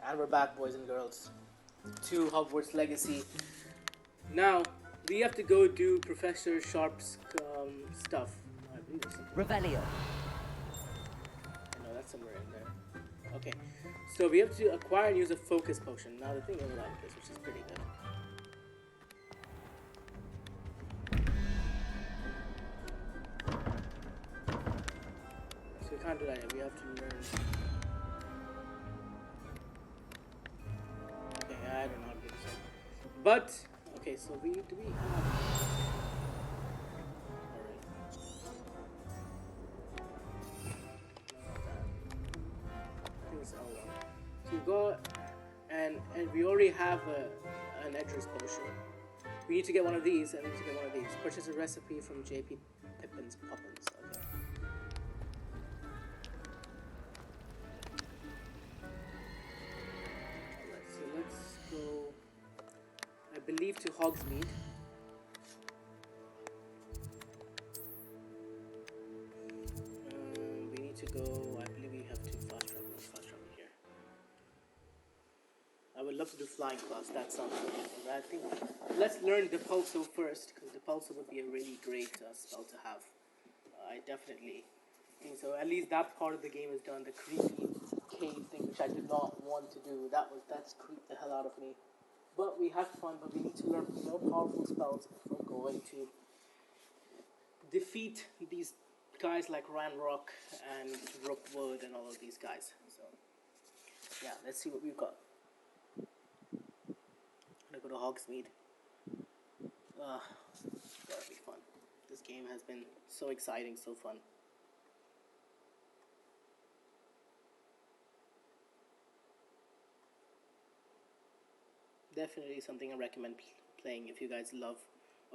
And we're back, boys and girls, to Hogwarts Legacy. Now, we have to go do Professor Sharp's stuff. I believe there's something. Revelio. No, that's somewhere in there. Okay, so we have to acquire and use a focus potion. Now, the thing is like this, which is pretty good. So we can't do that yet. We have to learn. Okay, I don't know how to do this one. But okay, so do we have? Alright. I think it's L1. So we got and we already have an Edger's potion. We need to get one of these, and we need to get one of these. Purchase a recipe from JP Pippin's Poppins. Okay. Alright, so let's go, I believe, to Hogsmeade. We need to go, I believe we have to fast travel here. I would love to do flying class, that sounds good. But I think, let's learn Depulso first, because Depulso would be a really great spell to have. I definitely think so. At least that part of the game is done, the creepy cave thing, which I did not want to do. That's creeped the hell out of me. But we had fun, but we need to learn more powerful spells if we're going to defeat these guys like Ranrock and Rookwood and all of these guys. So, yeah, let's see what we've got. I'm gonna go to Hogsmeade. It's gotta be fun. This game has been so exciting, so fun. Definitely something I recommend playing if you guys love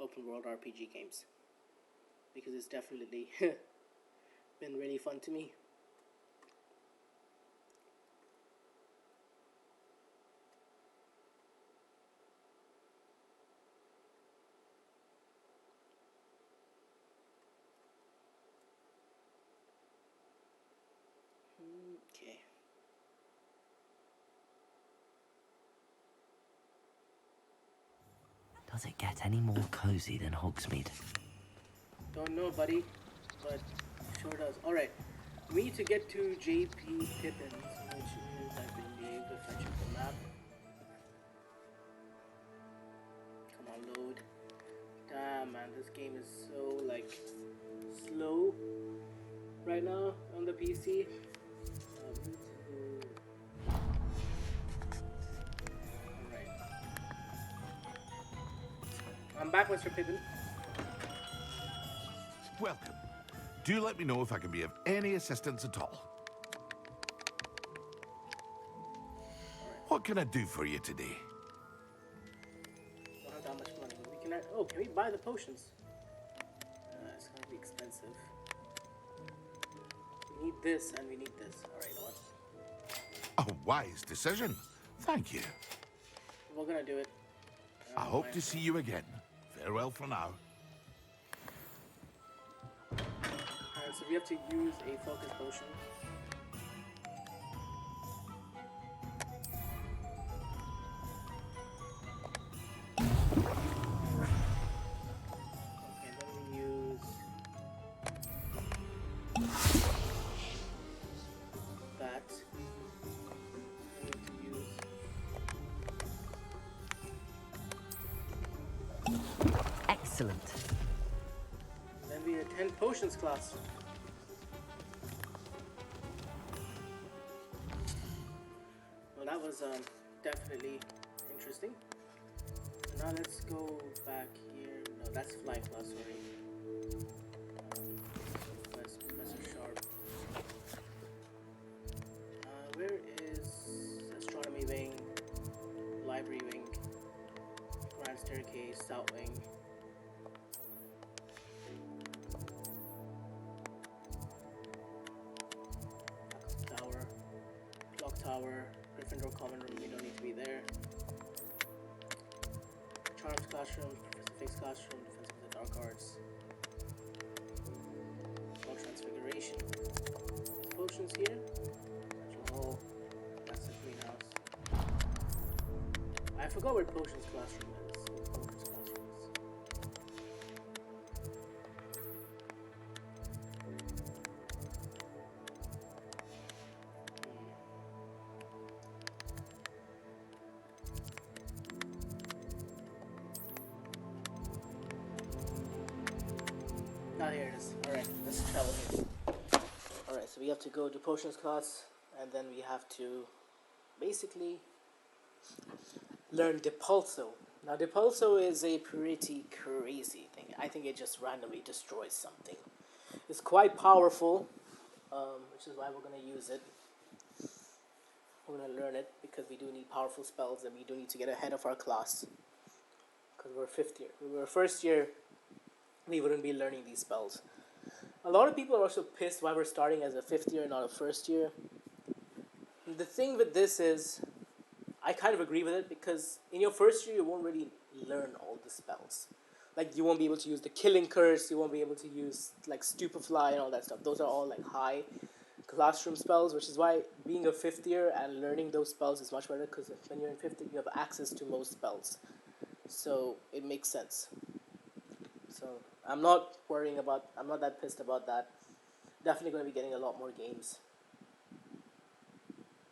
open world RPG games, because it's definitely been really fun to me. Okay. Does it get any more cozy than Hogsmeade? Don't know, buddy, but sure does. Alright, we need to get to JP Pippin's, which is, I believe, if I check the map. Come on, load. Damn, man, this game is so, like, slow right now on the PC. Alright. I'm back, Mr. Pippin. Welcome. Do let me know if I can be of any assistance at all. What can I do for you today? Don't have that much money, but we can. Oh, can we buy the potions? It's gonna be expensive. We need this and we need this. Alright, you know what? A wise decision. Thank you. We're gonna do it. I hope to see you again. Farewell for now. Alright, so we have to use a focus potion. Okay, then we use that. We need to use Excellent. then we attend potions class. Well, that was definitely interesting. So now let's go back here. No, that's flying class, sorry. Professor Sharp. Where is astronomy wing, library wing, grand staircase, south wing? Tower, clock tower, Gryffindor common room, we don't need to be there. Charms classroom, Professor Fig's classroom, defense of the dark arts. Spell transfiguration. Potions here. Natural hole. That's the greenhouse. forgot where Potions Classroom is. Potions Classroom is. Ah, here it is. Alright, let's travel here. Alright, so we have to go to Potions class, and then we have to basically learn Depulso. Now, Depulso is a pretty crazy thing. I think it just randomly destroys something. It's quite powerful, which is why we're going to use it. We're going to learn it because we do need powerful spells, and we do need to get ahead of our class. Because we're 5th year. If we were 1st year, we wouldn't be learning these spells. A lot of people are also pissed why we're starting as a 5th year, not a 1st year. The thing with this is, I kind of agree with it, because in your 1st year, you won't really learn all the spells. Like, you won't be able to use the Killing Curse, you won't be able to use, like, Stupefy and all that stuff. Those are all, like, high classroom spells, which is why being a 5th year and learning those spells is much better, because when you're in 5th year, you have access to most spells. So, it makes sense. So, I'm not that pissed about that. Definitely going to be getting a lot more games,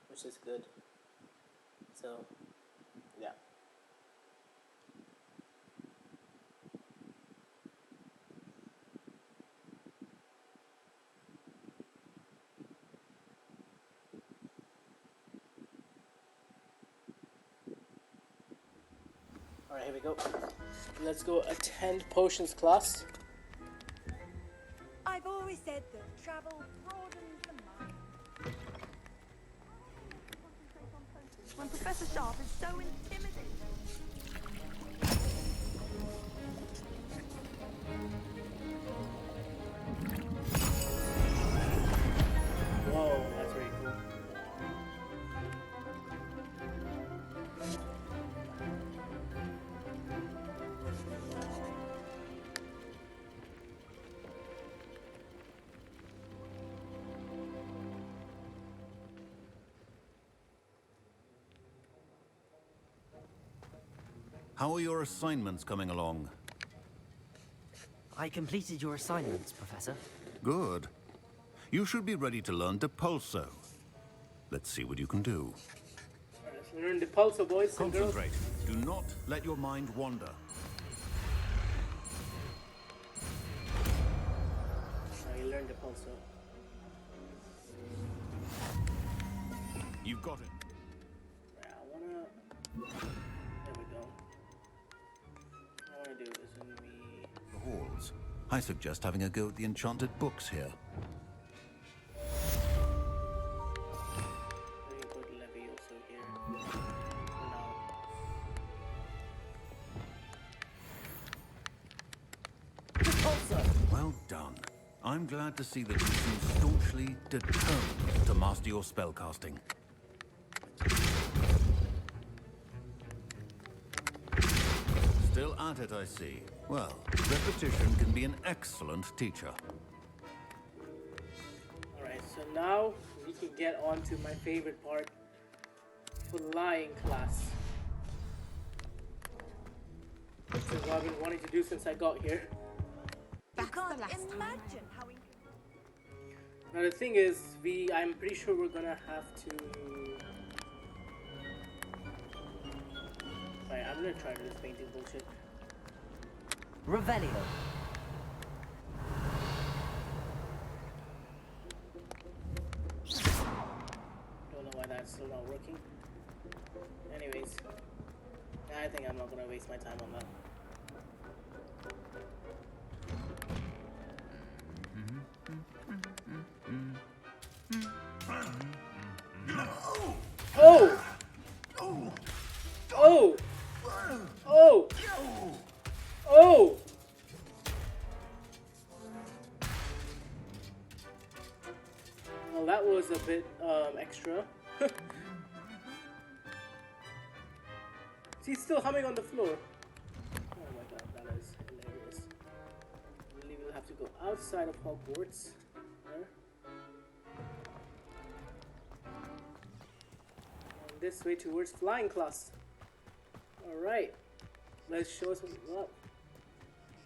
which is good. So, yeah. Alright, here we go. Let's go attend Potions class. I've always said that travel broadens the mind. When Professor Sharp is so intimidating. Whoa, that's very cool. How are your assignments coming along? I completed your assignments, Professor. Good. You should be ready to learn Depulso. Let's see what you can do. Alright, so learn Depulso, boys and girls. Concentrate. Do not let your mind wander. You learn Depulso. You've got it. Yeah, I wanna... There we go. I wanna do this when we... The halls. I suggest having a go at the enchanted books here. Let me put Levioso here. For now. Well done. I'm glad to see that you seem staunchly determined to master your spellcasting. Still at it, I see. Well, repetition can be an excellent teacher. Alright, so now we can get on to my favorite part. Flying class. This is what I've been wanting to do since I got here. You can't imagine how Now the thing is, I'm pretty sure we're gonna have to... Alright, I'm gonna try this painting bullshit. Revelio. Don't know why that's still not working. Anyways, I think I'm not gonna waste my time on that. Oh! Oh! Oh! Oh! Well, that was a bit extra. She's still humming on the floor. Oh my god, that is hilarious. I believe we'll have to go outside of Hogwarts. There. And this way towards flying class. Alright. Let's show some love.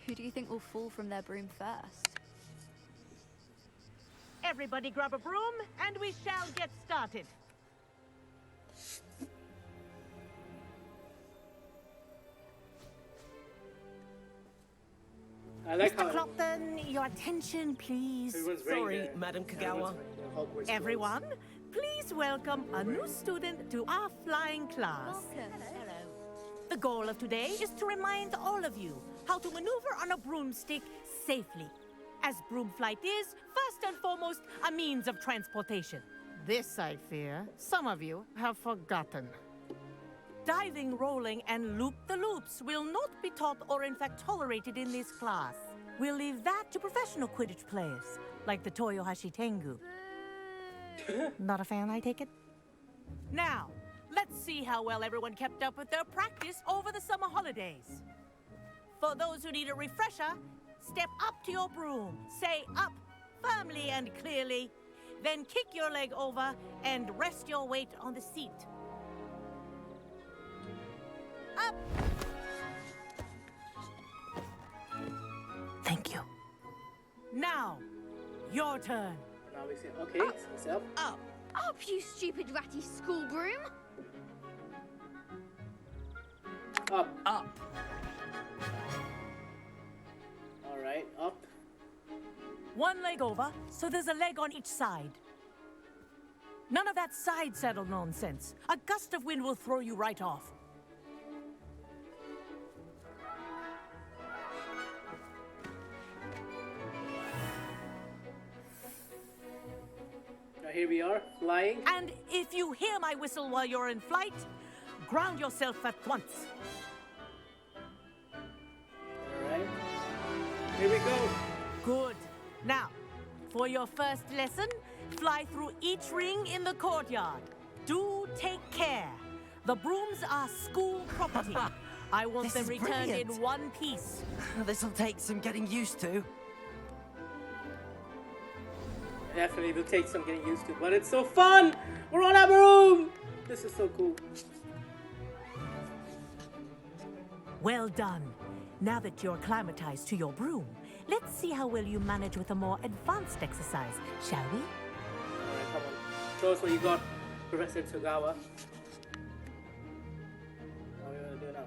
Who do you think will fall from their broom first? Everybody grab a broom, and we shall get started. I like how Clockton, your attention, please. everyone's wearing Sorry, their- Madam everyone's Kagawa. wearing their Hogwarts clothes. Everyone, please welcome a new student to our flying class. The goal of today is to remind all of you how to maneuver on a broomstick safely, as broom flight is, first and foremost, a means of transportation. This, I fear, some of you have forgotten. Diving, rolling, and loop-the-loops will not be taught or in fact tolerated in this class. We'll leave that to professional Quidditch players, like the Toyohashi Tengu. Not a fan, I take it? Now, let's see how well everyone kept up with their practice over the summer holidays. For those who need a refresher, step up to your broom, say up firmly and clearly, then kick your leg over and rest your weight on the seat. Up! Thank you. Now, your turn. Now we say, okay, so it's up. Up. Up, you stupid ratty school broom! Up. Up. Alright, up. One leg over, so there's a leg on each side. None of that side saddle nonsense. A gust of wind will throw you right off. Now here we are, flying. And if you hear my whistle while you're in flight, ground yourself at once. Alright. Here we go. Good. Now, for your first lesson, fly through each ring in the courtyard. Do take care. The brooms are school property. I want This them is returned in brilliant. one piece. This'll take some getting used to. Definitely will take some getting used to, but it's so fun! We're on a broom! This is so cool. Well done. Now that you're acclimatized to your broom, let's see how well you manage with a more advanced exercise, shall we? Alright, come on. Show us what you got, Professor Togawa. What are we gonna do now?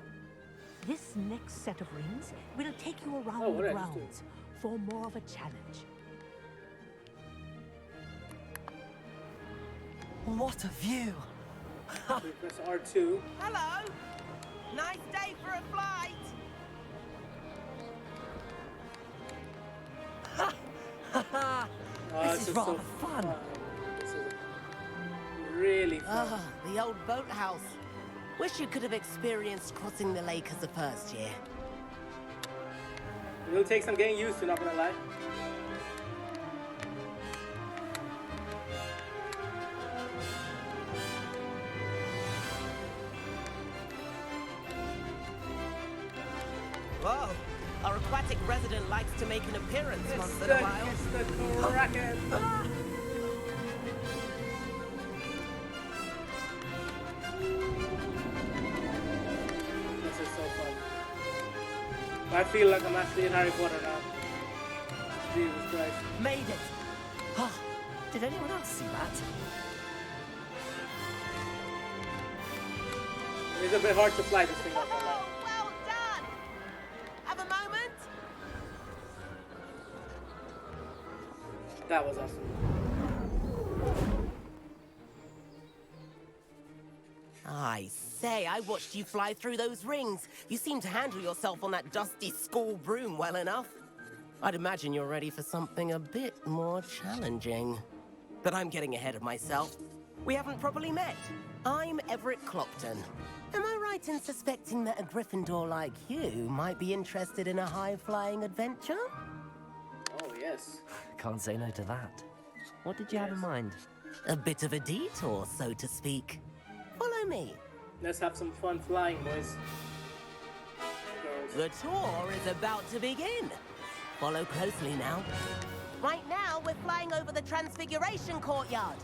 This next set of rings will take you around Oh, what the did I just do? grounds for more of a challenge. What a view! We press R2. Hello! Nice day for a flight! Oh, This is rather fun. This is really fun. Ah, the old boathouse. Wish you could have experienced crossing the lake as a first year. It'll take some getting used to, not gonna lie. Whoa, our aquatic resident likes to make an appearance once in a Mr. while. Mr. Kraken. This is so fun. I feel like I'm actually in Harry Potter now. Jesus Christ. Made it! Oh, did anyone else see that? It's a bit hard to fly this thing off my line. Well done! Have a moment? That was awesome. I say, I watched you fly through those rings. You seem to handle yourself on that dusty school broom well enough. I'd imagine you're ready for something a bit more challenging. But I'm getting ahead of myself. We haven't properly met. I'm Everett Clopton. Am I right in suspecting that a Gryffindor like you might be interested in a high-flying adventure? Oh, yes. Can't say no to that. What did you have in mind? A bit of a detour, so to speak. Follow me. Let's have some fun flying, boys. Girls. The tour is about to begin. Follow closely now. Right now, we're flying over the Transfiguration Courtyard.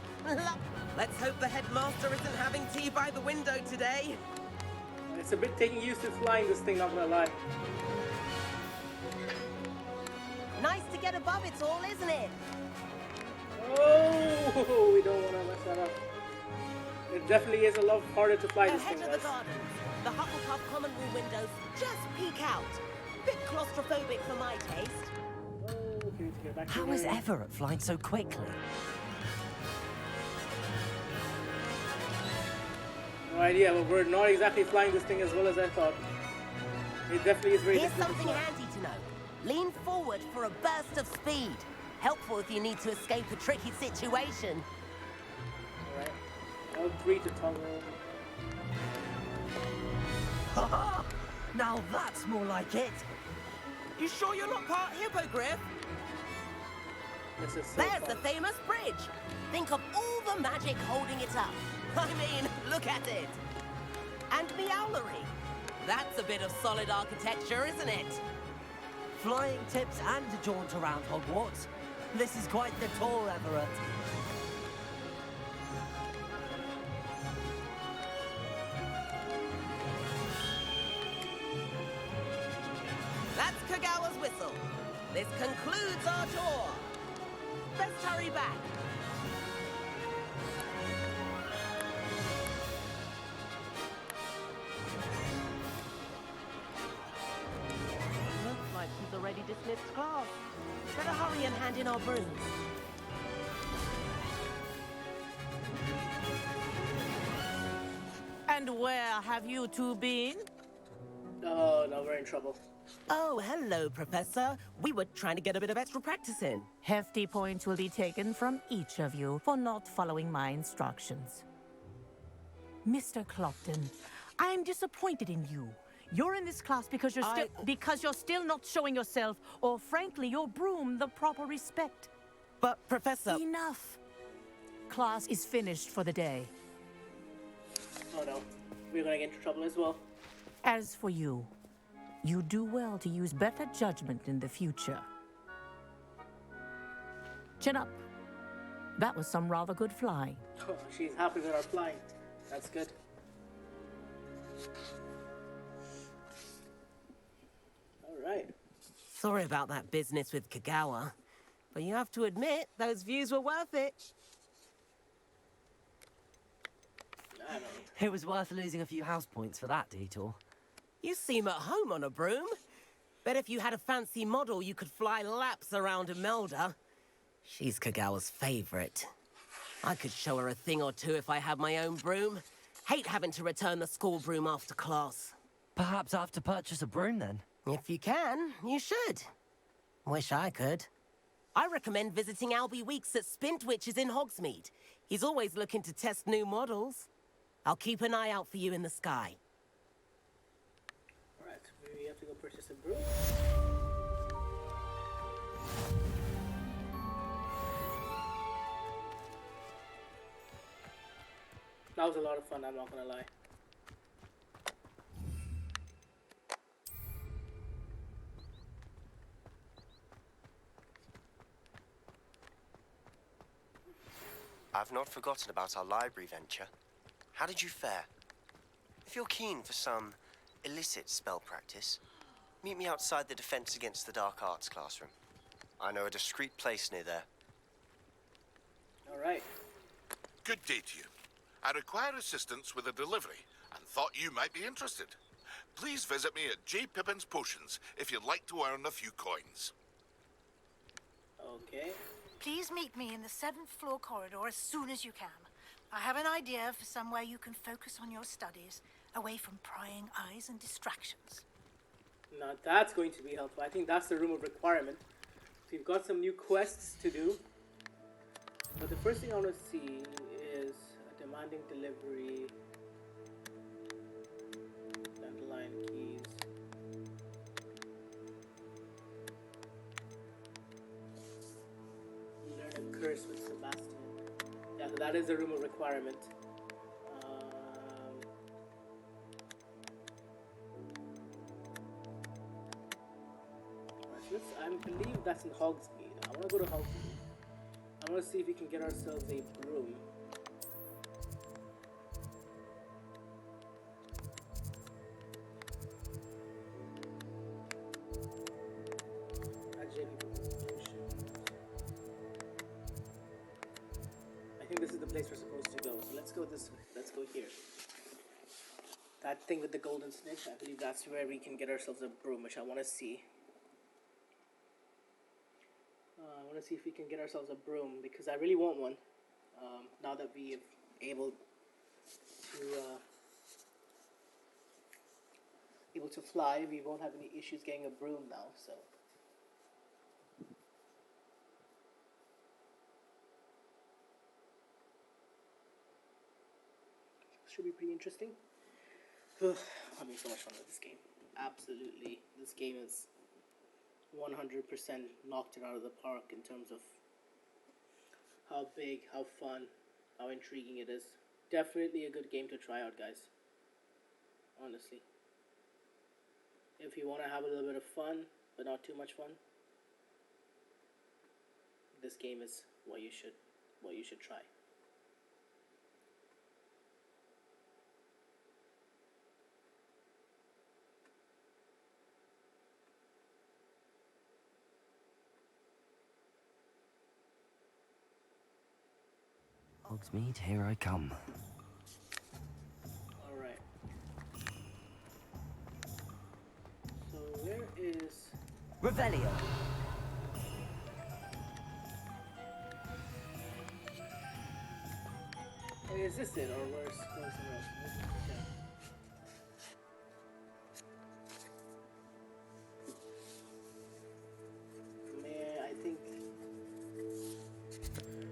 Let's hope the headmaster isn't having tea by the window today. I It's a bit taking used to flying this thing, not gonna lie. Nice to get above it all, isn't it? Oh, we don't want to mess that up. It definitely is a lot harder to fly this Ahead thing, of the guys. garden, the Hufflepuff common room windows just peek out. Bit claustrophobic for my taste. Oh, okay, we need to get back to How the- is Everett flying so quickly? No idea, but we're not exactly flying this thing as well as I thought. It definitely is very Here's difficult to something fly. handy to know. Lean forward for a burst of speed. Helpful if you need to escape a tricky situation. Alright. L3 to toggle. Now that's more like it. You sure you're not part hippogriff? This is so There's fun. the famous bridge. Think of all the magic holding it up. I mean, look at it. And Meowlery. That's a bit of solid architecture, isn't it? Flying tips and a jaunt around Hogwarts. This is quite the tour, Everett. That's Kagawa's whistle. This concludes our tour. Let's hurry back. Looks like she's already dismissed class. Better hurry and hand in our brooms. And where have you two been? Oh, no, we're in trouble. Oh, hello, Professor. We were trying to get a bit of extra practice in. Hefty points will be taken from each of you for not following my instructions. Mr. Clopton, I'm disappointed in you. You're in this class because you're still not showing yourself, or frankly, your broom the proper respect. But, Professor... Enough. Class is finished for the day. Oh no, we're gonna get into trouble as well. As for you, you do well to use better judgment in the future. Chin up. That was some rather good flying. Oh, she's happy with our flying. That's good. Alright. Sorry about that business with Kagawa, but you have to admit, those views were worth it. I don't know. It was worth losing a few house points for that detour. You seem at home on a broom. Bet if you had a fancy model, you could fly laps around Imelda. She's Kagawa's favorite. I could show her a thing or two if I had my own broom. Hate having to return the school broom after class. Perhaps I have to purchase a broom then. If you can, you should. Wish I could. I recommend visiting Albie Weeks at Spintwitches in Hogsmeade. He's always looking to test new models. I'll keep an eye out for you in the sky. Alright, we have to go purchase a broom. That was a lot of fun, I'm not gonna lie. I've not forgotten about our library venture. How did you fare? If you're keen for some illicit spell practice, meet me outside the Defense Against the Dark Arts classroom. I know a discreet place near there. Alright. Good day to you. I require assistance with a delivery and thought you might be interested. Please visit me at J. Pippin's Potions if you'd like to earn a few coins. Okay. Please meet me in the 7th floor corridor as soon as you can. I have an idea for somewhere you can focus on your studies, away from prying eyes and distractions. Now that's going to be helpful. I think that's the room of requirement. So we've got some new quests to do. But the first thing I want to see is a demanding delivery. Dandelion keys. Learn a curse with Sebastian. Yeah, so that is the room of requirement. I believe that's in Hogsmeade. I want to go to Hogsmeade. I want to see if we can get ourselves a broom. go this way. Let's go here. That thing with the golden snake, I believe that's where we can get ourselves a broom, which I want to see. I want to see if we can get ourselves a broom, because I really want one. Now that we are able to fly, we won't have any issues getting a broom now, so. Should be pretty interesting. I'm having so much fun with this game. Absolutely. This game is 100% knocked it out of the park in terms of how big, how fun, how intriguing it is. Definitely a good game to try out, guys. Honestly. If you want to have a little bit of fun, but not too much fun, this game is what you should try. Hogsmeade, here I come. Alright. So where is... Revelio. Oh, is this it, or where's somewhere else? Okay. Man, I think...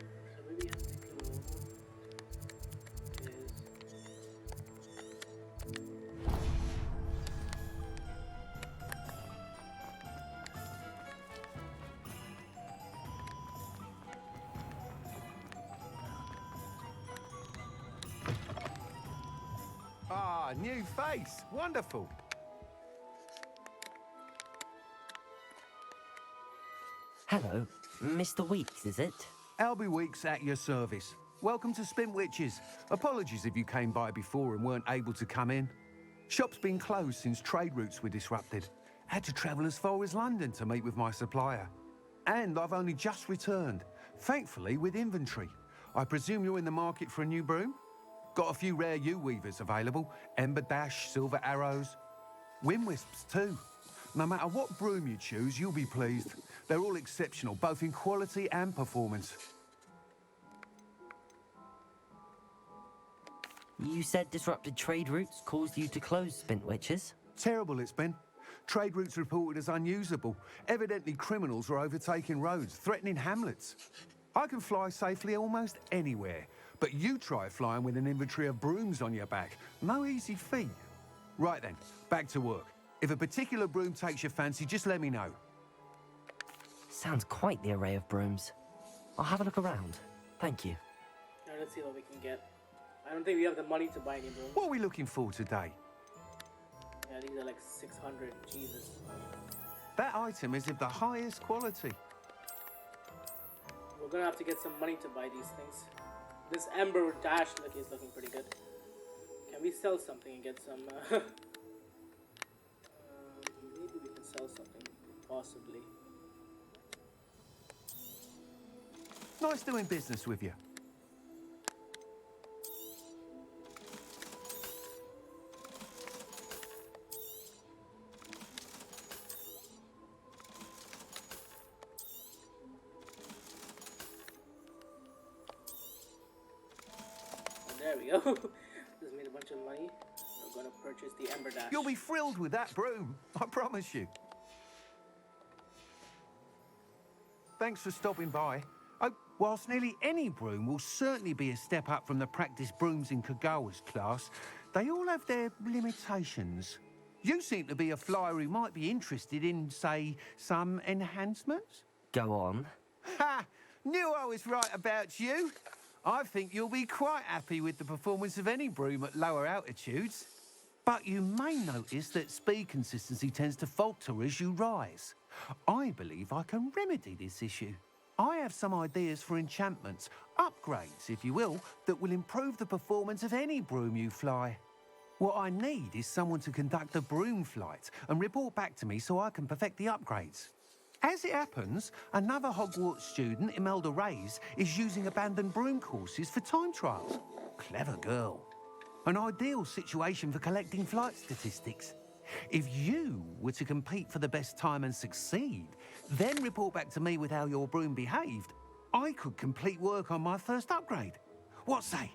So maybe I have to go... Is... Ah, new face. Wonderful. Hello, Mr. Weeks, is it? Albie Weeks at your service. Welcome to Spintwitches. Apologies if you came by before and weren't able to come in. Shop's been closed since trade routes were disrupted. Had to travel as far as London to meet with my supplier. And I've only just returned, thankfully with inventory. I presume you're in the market for a new broom? Got a few rare U-weavers available. Ember Dash, Silver Arrows. Wind Wisps too. No matter what broom you choose, you'll be pleased. They're all exceptional, both in quality and performance. You said disrupted trade routes caused you to close Spintwitches? Terrible it's been. Trade routes reported as unusable. Evidently criminals were overtaking roads, threatening hamlets. I can fly safely almost anywhere, but you try flying with an inventory of brooms on your back. No easy feat. Right then, back to work. If a particular broom takes your fancy, just let me know. Sounds quite the array of brooms. I'll have a look around. Thank you. Now let's see what we can get. I don't think we have the money to buy any brooms. What are we looking for today? Yeah, these are like 600. Jesus. That item is of the highest quality. We're gonna have to get some money to buy these things. This Ember Dash is looking pretty good. Can we sell something and get some... maybe we can sell something, possibly. Nice doing business with you. There we go. Just made a bunch of money. We're gonna purchase the Ember Dash. You'll be thrilled with that broom, I promise you. Thanks for stopping by. Oh, whilst nearly any broom will certainly be a step up from the practice brooms in Kagawa's class, they all have their limitations. You seem to be a flyer who might be interested in, say, some enhancements? Go on. Ha! Knew I was right about you. I think you'll be quite happy with the performance of any broom at lower altitudes. But you may notice that speed consistency tends to falter as you rise. I believe I can remedy this issue. I have some ideas for enchantments, upgrades, if you will, that will improve the performance of any broom you fly. What I need is someone to conduct a broom flight and report back to me so I can perfect the upgrades. As it happens, another Hogwarts student, Imelda Reyes, is using abandoned broom courses for time trials. Clever girl. An ideal situation for collecting flight statistics. If you were to compete for the best time and succeed, then report back to me with how your broom behaved, I could complete work on my first upgrade. What say?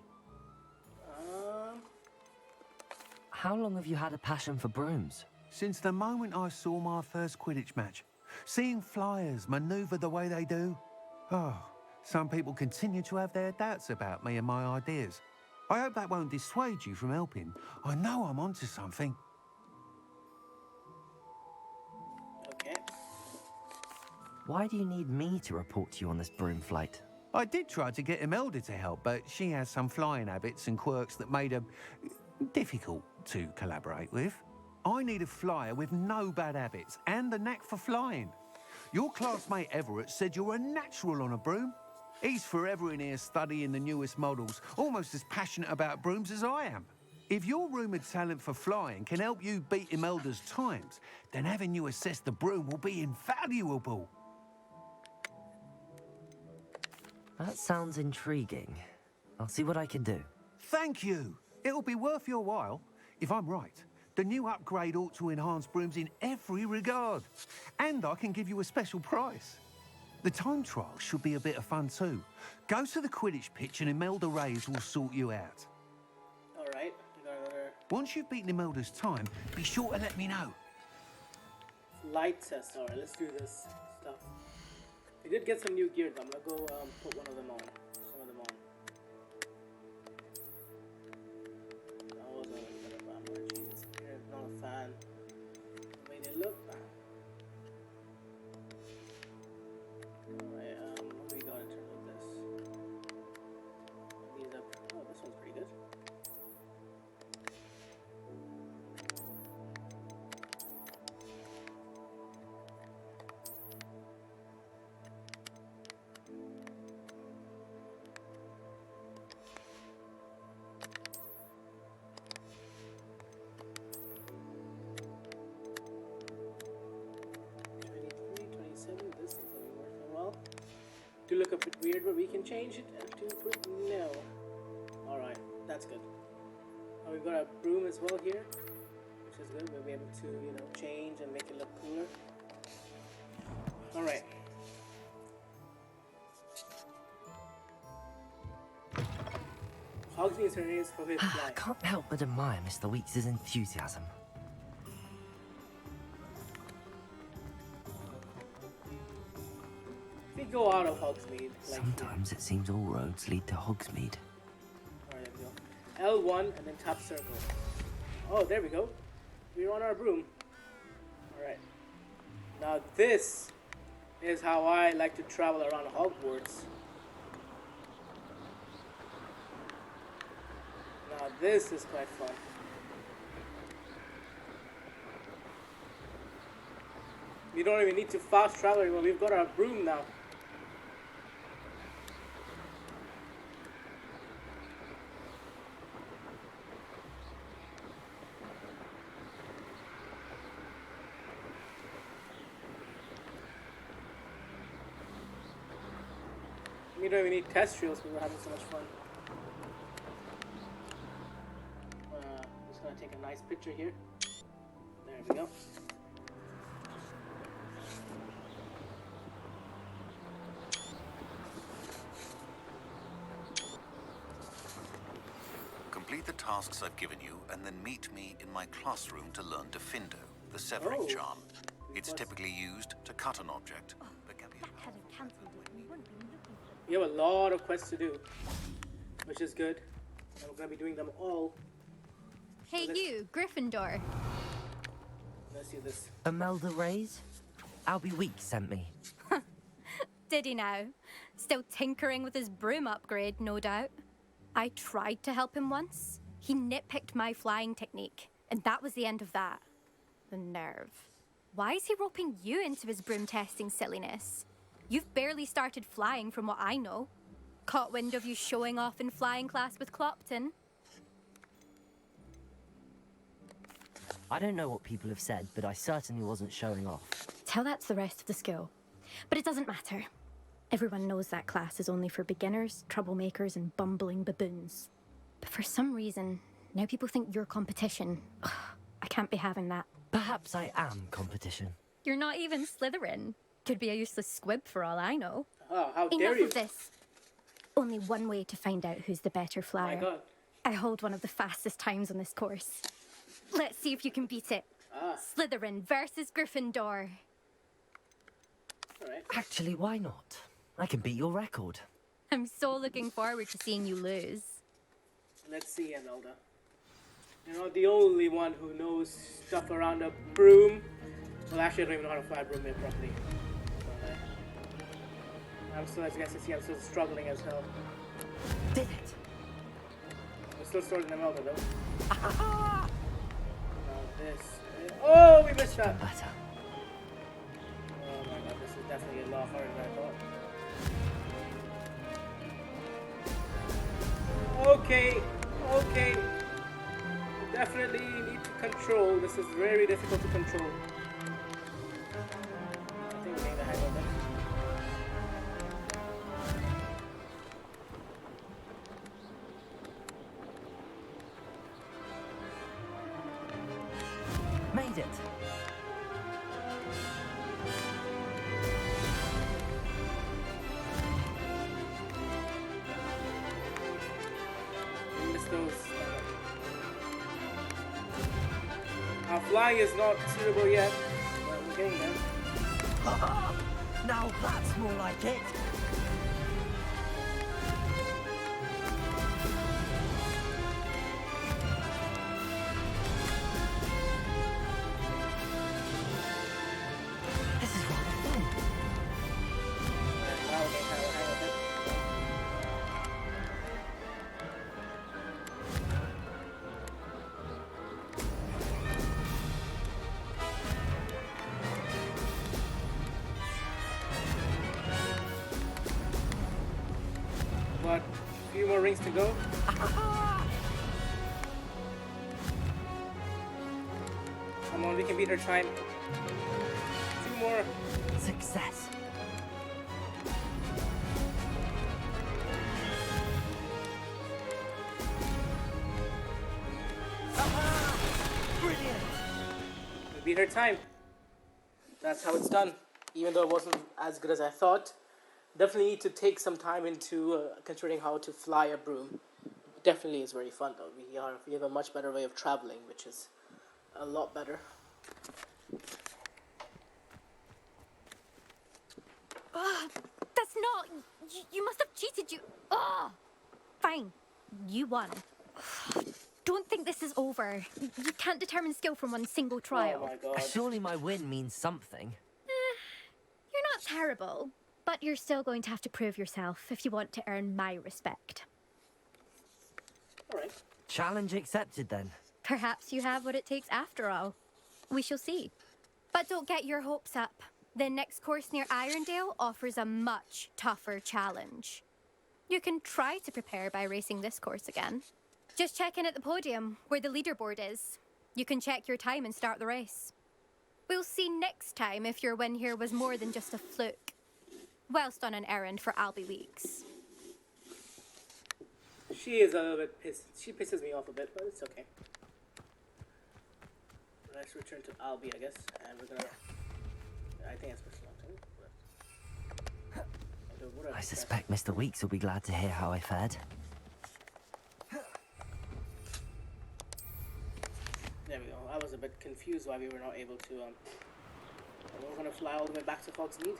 How long have you had a passion for brooms? Since the moment I saw my first Quidditch match. Seeing flyers manoeuvre the way they do. Oh, some people continue to have their doubts about me and my ideas. I hope that won't dissuade you from helping. I know I'm onto something. Okay. Why do you need me to report to you on this broom flight? I did try to get Imelda to help, but she has some flying habits and quirks that made her difficult to collaborate with. I need a flyer with no bad habits and the knack for flying. Your classmate Everett said you're a natural on a broom. He's forever in here studying the newest models, almost as passionate about brooms as I am. If your rumoured talent for flying can help you beat Imelda's times, then having you assess the broom will be invaluable. That sounds intriguing. I'll see what I can do. Thank you. It'll be worth your while. If I'm right, the new upgrade ought to enhance brooms in every regard. And I can give you a special price. The time trial should be a bit of fun too. Go to the Quidditch pitch and Imelda Reyes will sort you out. Alright, we got another Once you've beaten Imelda's time, be sure to let me know. flight test. Alright, let's do this stuff. We did get some new gear though. I'm gonna go put one of them on. Some of them on. That was a little bit of a change. Not a fan. The way they look. Alright, what do we got in terms of this? These up. Oh, this one's pretty good. To look a bit weird, but we can change it to put no. Alright, that's good. And we've got a broom as well here, which is good. We'll be able to, you know, change and make it look cooler. Alright. Hogsmeade's her name is for his I fly. can't help but admire Mr. Weeks' enthusiasm. If we go out of Hogsmeade, like Sometimes it seems all roads lead to Hogsmeade. Alright, there we go. L1 and then tap circle. Oh, there we go. We're on our broom. Alright. Now this is how I like to travel around Hogwarts. Now this is quite fun. We don't even need to fast travel anymore. We've got our broom now. We don't even need test trails because we're having so much fun. Just gonna take a nice picture here. There we go. Complete the tasks I've given you, and then meet me in my classroom to learn Diffindo, the severing Oh. charm. It's typically used to cut an object, but can be We have a lot of quests to do, which is good. And we're gonna be doing them all. Hey you, Gryffindor. Let's do this. Imelda Reyes? Albie Weeks sent me. Did he now? Still tinkering with his broom upgrade, no doubt. I tried to help him once. He nitpicked my flying technique, and that was the end of that. The nerve. Why is he roping you into his broom testing silliness? You've barely started flying from what I know. Caught wind of you showing off in flying class with Clopton. I don't know what people have said, but I certainly wasn't showing off. Tell that to the rest of the school. But it doesn't matter. Everyone knows that class is only for beginners, troublemakers, and bumbling baboons. But for some reason, now people think you're competition. Ugh, I can't be having that. Perhaps I am competition. You're not even Slytherin. Could be a useless squib for all I know. Oh, how dare Enough you? of this. Only one way to find out who's the better flyer. My God. I hold one of the fastest times on this course. Let's see if you can beat it. Slytherin versus Gryffindor. All right. Actually, why not? I can beat your record. I'm so looking forward to seeing you lose. Let's see, Imelda. You're not the only one who knows stuff around a broom. Well, actually, I don't even know how to fly a broom yet properly. I'm still, as you guys can see, I'm still struggling as hell. Did it? I'm still struggling Imelda, though. Now this. Oh, we missed that. Better. Oh my God, this is definitely a lot harder than I thought. Okay, okay. Definitely need to control. This is very difficult to control. I think we're getting the hang of it. Made it. We missed those. Our flying is not suitable yet, but we're getting there. Now that's more like it. This is rather fun. Now we're getting kind of the hang of it. But a few more rings to go. Come on, we can beat her time. 2 more. Success. Brilliant. We beat her time. That's how it's done. Even though it wasn't as good as I thought. Definitely need to take some time into considering how to fly a broom. Definitely is very fun though. We have a much better way of traveling, which is a lot better. That's not... You must have cheated, you... Fine. You won. Don't think this is over. You can't determine skill from one single trial. Oh my God. Surely my win means something. You're not terrible, but you're still going to have to prove yourself if you want to earn my respect. Alright. Challenge accepted then. Perhaps you have what it takes after all. We shall see. But don't get your hopes up. The next course near Irondale offers a much tougher challenge. You can try to prepare by racing this course again. Just check in at the podium, where the leaderboard is. You can check your time and start the race. We'll see next time if your win here was more than just a fluke. Whilst on an errand for Albie Weeks. She is a little bit pissed. She pisses me off a bit, but it's okay. Let's return to Albie, I guess, and we're gonna... I think it's supposed to be but... I suspect Mr. Weeks will be glad to hear how I fared. There we go. I was a bit confused why we were not able to, we're gonna fly all the way back to Hogsmeade.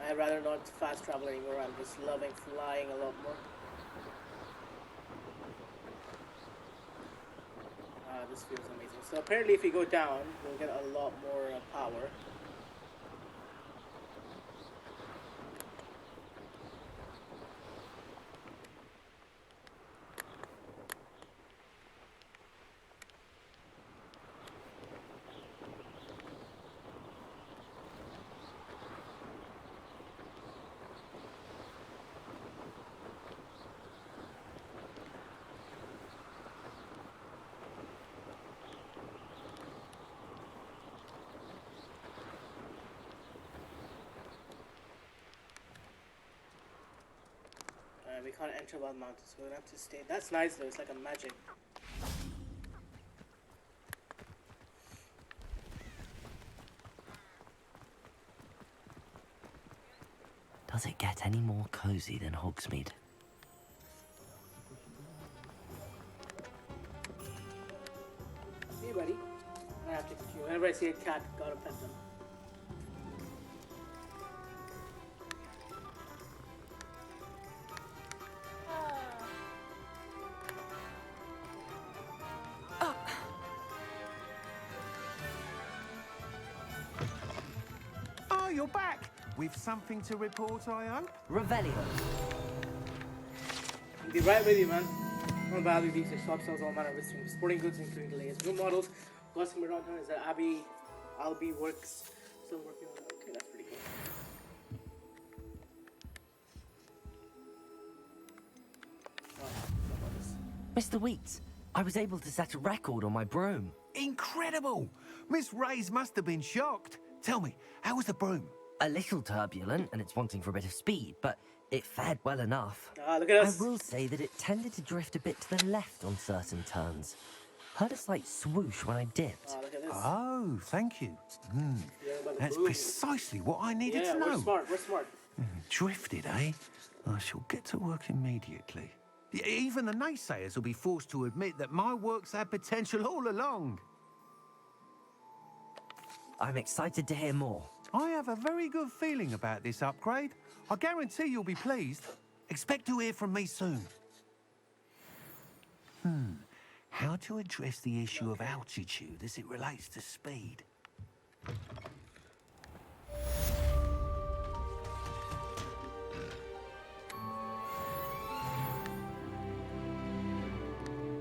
I'd rather not fast travel anymore. I'm just loving flying a lot more. This feels amazing. So apparently if we go down, we'll get a lot more power. We can't enter Wild Mountain, so we're gonna have to stay. That's nice though, it's like a magic. Does it get any more cozy than Hogsmeade? Hey buddy, I have to pet you. Whenever I see a cat, gotta pet them. Oh, you're back! With something to report, I hope? Revelio. I'll be right with you, man. One value these are shop sells all manner of visiting sporting goods, including the latest room models. Custom around town is that Albie works. Still working on that. Okay, that's pretty cool. Mr. Wheats, I was able to set a record on my broom. Incredible! Miss Ray's must have been shocked. Tell me, how was the broom? A little turbulent, and it's wanting for a bit of speed, but it fared well enough. Look at us. I will say that it tended to drift a bit to the left on certain turns. Heard a slight swoosh when I dipped. Look at this. Oh, thank you. That's precisely what I needed Yeah, to know. we're smart. We're smart. Drifted, eh? I shall get to work immediately. Even the naysayers will be forced to admit that my work's had potential all along. I'm excited to hear more. I have a very good feeling about this upgrade. I guarantee you'll be pleased. Expect to hear from me soon. How to address the issue of altitude as it relates to speed?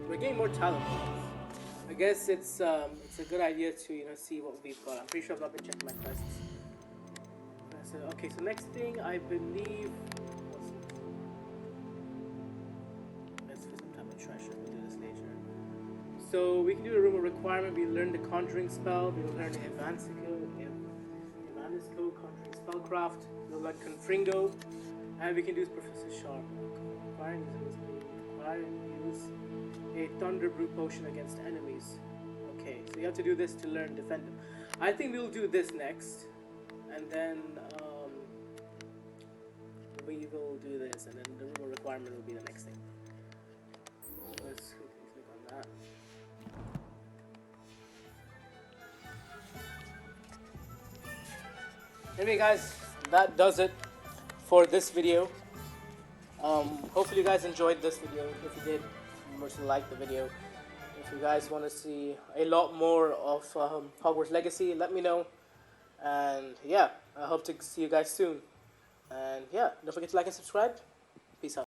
We're getting more talent. I guess it's a good idea to see what we've got. I'm pretty sure I've not been checking my quests. So, okay, so next thing I believe. Let's for some type of treasure. We'll do this later. So we can do a room of requirement. We learn the conjuring spell. We will learn the Evanisco conjuring spellcraft. We'll learn Confringo, and we can do Professor Sharp. Use a Thunder Brew potion against enemies. Okay, so you have to do this to learn defend them. I think we'll do this next, and then we will do this, and then the room of requirement will be the next thing. Let's quickly click on that. Anyway, guys, that does it for this video. Hopefully you guys enjoyed this video. If you did, remember to like the video. If you guys want to see a lot more of Hogwarts Legacy, let me know. And yeah, I hope to see you guys soon. And yeah, don't forget to like and subscribe. Peace out.